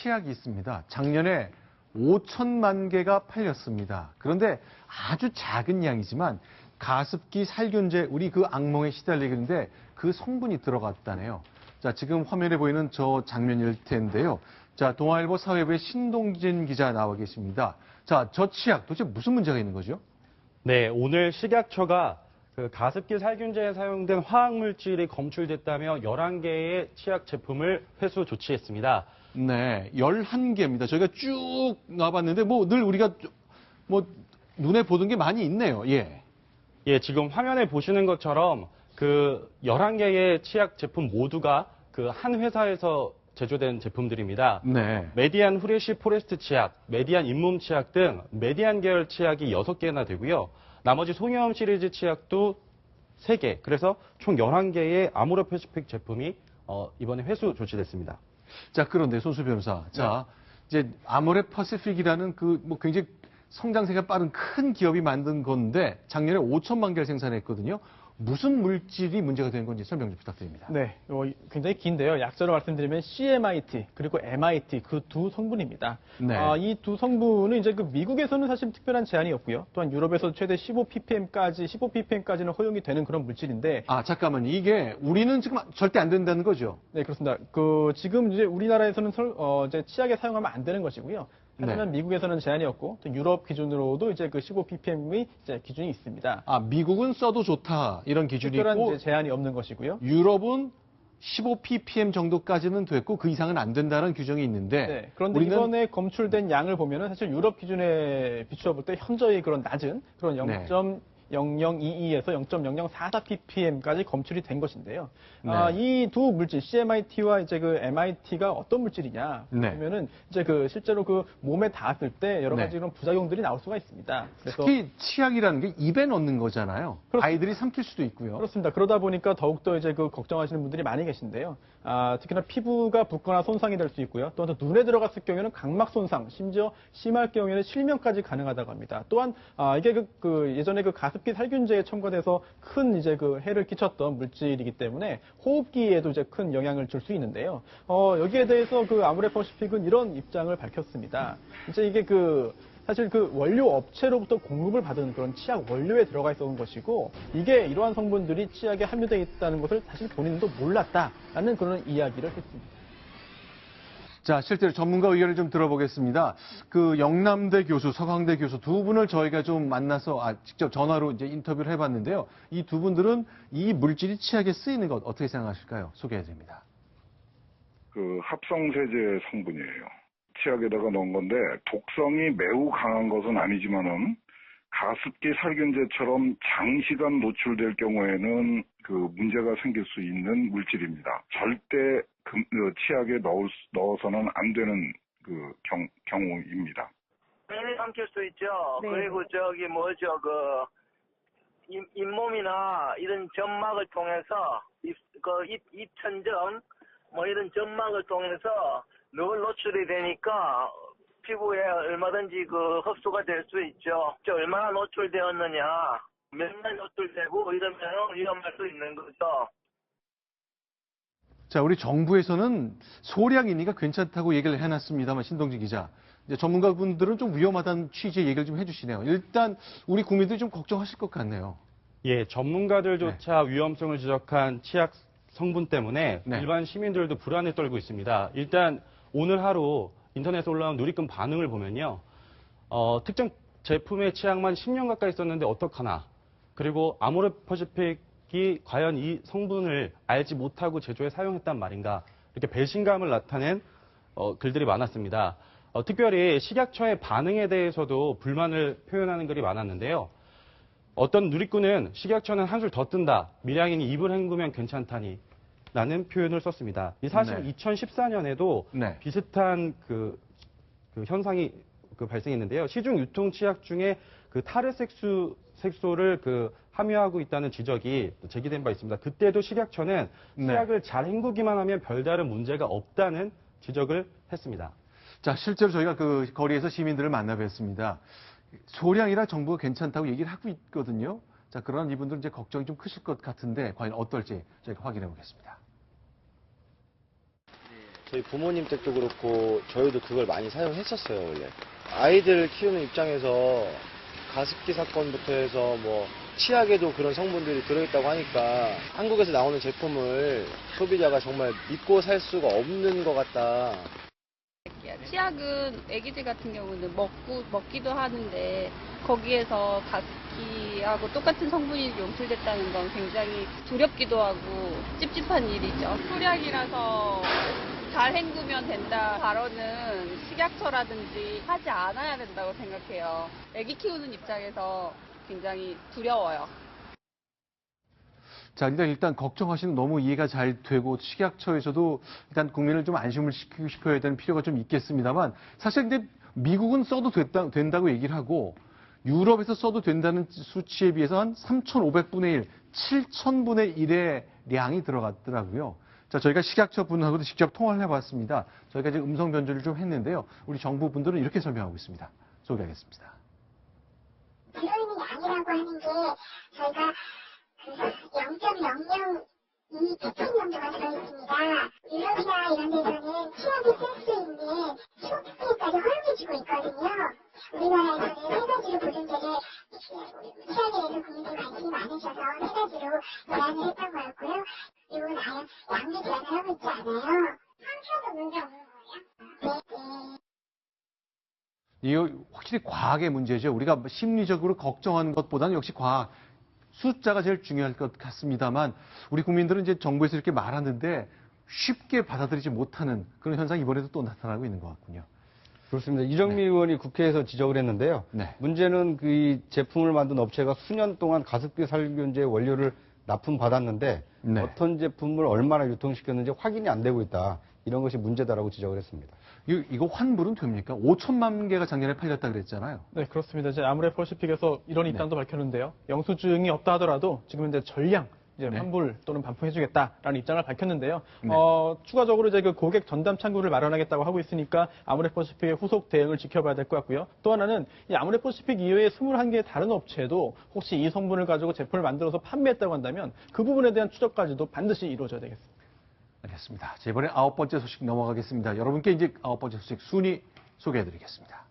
치약이 있습니다. 작년에 5천만 개가 팔렸습니다. 그런데 아주 작은 양이지만 가습기 살균제, 우리 그 악몽에 시달리게 되는데 그 성분이 들어갔다네요. 자, 지금 화면에 보이는 저 장면일 텐데요. 자, 동아일보 사회부의 신동진 기자 나와 계십니다. 자, 저 치약 도대체 무슨 문제가 있는 거죠? 네, 오늘 식약처가 그 가습기 살균제에 사용된 화학물질이 검출됐다며 11개의 치약 제품을 회수 조치했습니다. 네, 11개입니다. 저희가 쭉 나와봤는데 늘 우리가 눈에 보던 게 많이 있네요. 예. 예, 지금 화면에 보시는 것처럼 그 11개의 치약 제품 모두가 그 한 회사에서 제조된 제품들입니다. 네. 메디안 후레쉬 포레스트 치약, 메디안 잇몸 치약 등 메디안 계열 치약이 6개나 되고요. 나머지 송염 시리즈 치약도 3개. 그래서 총 11개의 아모레퍼시픽 제품이 이번에 회수 조치됐습니다. 자, 그런데 손수 변호사. 자, 이제 아모레퍼시픽이라는 굉장히 성장세가 빠른 큰 기업이 만든 건데 작년에 5천만 개를 생산했거든요. 무슨 물질이 문제가 된 건지 설명 좀 부탁드립니다. 네, 굉장히 긴데요. 약자로 말씀드리면 CMIT 그리고 MIT 그 두 성분입니다. 네. 이 두 성분은 이제 그 미국에서는 사실 특별한 제한이 없고요. 또한 유럽에서 최대 15ppm까지는 허용이 되는 그런 물질인데. 아, 잠깐만요. 이게 우리는 지금 절대 안 된다는 거죠? 네, 그렇습니다. 지금 이제 우리나라에서는 이제 치약에 사용하면 안 되는 것이고요. 하지만 미국에서는 제한이 없고 또 유럽 기준으로도 이제 그 15ppm의 이제 기준이 있습니다. 아, 미국은 써도 좋다 이런 기준이 특별한 있고 이제 제한이 없는 것이고요. 유럽은 15ppm 정도까지는 됐고 그 이상은 안 된다는 규정이 있는데 네, 그런데 우리는 이번에 검출된 양을 보면은 사실 유럽 기준에 비추어 볼 때 현저히 그런 낮은 그런 0.0022에서 0.0044ppm까지 검출이 된 것인데요. 네. 이 두 물질 CMIT와 이제 그 MIT가 어떤 물질이냐 보면은 이제 그 실제로 그 몸에 닿았을 때 여러 가지 그런 부작용들이 나올 수가 있습니다. 그래서 특히 치약이라는 게 입에 넣는 거잖아요. 그렇습니다. 아이들이 삼킬 수도 있고요. 그렇습니다. 그러다 보니까 더욱더 이제 그 걱정하시는 분들이 많이 계신데요. 특히나 피부가 붓거나 손상이 될 수 있고요. 또한 눈에 들어갔을 경우에는 각막 손상, 심지어 심할 경우에는 실명까지 가능하다고 합니다. 또한 이게 예전에 그 가습기 살균제에 첨가돼서 큰 이제 그 해를 끼쳤던 물질이기 때문에 호흡기에도 이제 큰 영향을 줄 수 있는데요. 여기에 대해서 그 아모레퍼시픽은 이런 입장을 밝혔습니다. 이제 이게 사실 그 원료 업체로부터 공급을 받은 그런 치약 원료에 들어가 있었던 것이고 이게 이러한 성분들이 치약에 함유되어 있다는 것을 사실 본인도 몰랐다라는 그런 이야기를 했습니다. 자, 실제로 전문가 의견을 좀 들어보겠습니다. 그 영남대 교수, 서강대 교수 두 분을 저희가 좀 만나서 직접 전화로 이제 인터뷰를 해봤는데요. 이 두 분들은 이 물질이 치약에 쓰이는 것 어떻게 생각하실까요? 소개해드립니다. 그 합성세제 성분이에요. 치약에다가 넣은 건데 독성이 매우 강한 것은 아니지만은 가습기 살균제처럼 장시간 노출될 경우에는 그 문제가 생길 수 있는 물질입니다. 절대 치약에 넣어서는 안 되는 그 경우입니다. 매일 삼킬 수 있죠. 네. 그리고 잇몸이나 이런 점막을 통해서 입천점 이런 점막을 통해서 늘 노출이 되니까 피부에 얼마든지 그 흡수가 될 수 있죠. 얼마나 노출되었느냐, 몇 날 노출되고 이러면 위험할 수 있는 거죠. 자, 우리 정부에서는 소량이니까 괜찮다고 얘기를 해놨습니다만 신동진 기자. 이제 전문가분들은 좀 위험하다는 취지의 얘기를 좀 해주시네요. 일단 우리 국민들이 좀 걱정하실 것 같네요. 예, 전문가들조차 위험성을 지적한 치약 성분 때문에 일반 시민들도 불안에 떨고 있습니다. 일단 오늘 하루 인터넷에 올라온 누리꾼 반응을 보면요. 특정 제품의 치약만 10년 가까이 썼는데 어떡하나. 그리고 아모레퍼시픽이 과연 이 성분을 알지 못하고 제조에 사용했단 말인가. 이렇게 배신감을 나타낸 글들이 많았습니다. 특별히 식약처의 반응에 대해서도 불만을 표현하는 글이 많았는데요. 어떤 누리꾼은 식약처는 한술 더 뜬다. 밀양인이 입을 헹구면 괜찮다니. 라는 표현을 썼습니다. 사실 2014년에도 비슷한 그 현상이 발생했는데요. 시중 유통 치약 중에 그 타르색소를 함유하고 있다는 지적이 제기된 바 있습니다. 그때도 식약처는 치약을 잘 헹구기만 하면 별다른 문제가 없다는 지적을 했습니다. 자, 실제로 저희가 그 거리에서 시민들을 만나뵀습니다. 소량이라 정부가 괜찮다고 얘기를 하고 있거든요. 자, 그런 이분들은 이제 걱정이 좀 크실 것 같은데 과연 어떨지 저희가 확인해 보겠습니다. 저희 부모님 댁도 그렇고 저희도 그걸 많이 사용했었어요, 원래. 아이들 키우는 입장에서 가습기 사건부터 해서 뭐 치약에도 그런 성분들이 들어있다고 하니까 한국에서 나오는 제품을 소비자가 정말 믿고 살 수가 없는 것 같다. 치약은 애기들 같은 경우는 먹기도 하는데 거기에서 가습기하고 똑같은 성분이 용출됐다는 건 굉장히 두렵기도 하고 찝찝한 일이죠. 소량이라서 잘 헹구면 된다 발언은 식약처라든지 하지 않아야 된다고 생각해요. 애기 키우는 입장에서 굉장히 두려워요. 자, 일단 걱정하시는 너무 이해가 잘 되고 식약처에서도 일단 국민을 좀 안심을 시키고 싶어야 되는 필요가 좀 있겠습니다만 사실 근데 미국은 써도 된다고 얘기를 하고 유럽에서 써도 된다는 수치에 비해서 한 3,500분의 1, 7,000분의 1의 량이 들어갔더라고요. 자, 저희가 식약처 분하고도 직접 통화를 해봤습니다. 저희가 이제 음성 변조를 좀 했는데요. 우리 정부 분들은 이렇게 설명하고 있습니다. 소개하겠습니다. 들어있는 양이라고 하는 게 저희가 0.002 ppm 정도가 들어있습니다. 유럽이나 이런 데서는 치약이 쓸 수 있는 15ppm까지 허용해주고 있거든요. 우리나라에서는 세 가지로 보존제를 치약에 대해서 국민들이 관심이 많으셔서 세 가지로 제안을 했던 거였고요. 이건 아예 양도 제한을 하고 있지 않아요. 상표도 문제 없는 거예요? 네. 이거 확실히 과학의 문제죠. 우리가 심리적으로 걱정하는 것보다는 역시 과학. 숫자가 제일 중요할 것 같습니다만 우리 국민들은 이제 정부에서 이렇게 말하는데 쉽게 받아들이지 못하는 그런 현상이 이번에도 또 나타나고 있는 것 같군요. 그렇습니다. 이정미 의원이 국회에서 지적을 했는데요. 문제는 그 제품을 만든 업체가 수년 동안 가습기 살균제 원료를 납품받았는데 어떤 제품을 얼마나 유통시켰는지 확인이 안 되고 있다. 이런 것이 문제다라고 지적을 했습니다. 이거 환불은 됩니까? 5천만 개가 작년에 팔렸다 그랬잖아요. 네, 그렇습니다. 이제 아모레퍼시픽에서 이런 입장도 밝혔는데요. 영수증이 없다 하더라도 지금 이제 전량 이제 환불 또는 반품해주겠다라는 입장을 밝혔는데요. 추가적으로 이제 그 고객 전담 창구를 마련하겠다고 하고 있으니까 아모레퍼시픽의 후속 대응을 지켜봐야 될 것 같고요. 또 하나는 이 아모레퍼시픽 이외에 21개의 다른 업체도 혹시 이 성분을 가지고 제품을 만들어서 판매했다고 한다면 그 부분에 대한 추적까지도 반드시 이루어져야 되겠습니다. 알겠습니다. 자, 이번에 9번째 소식 넘어가겠습니다. 여러분께 이제 9번째 소식 순위 소개해드리겠습니다.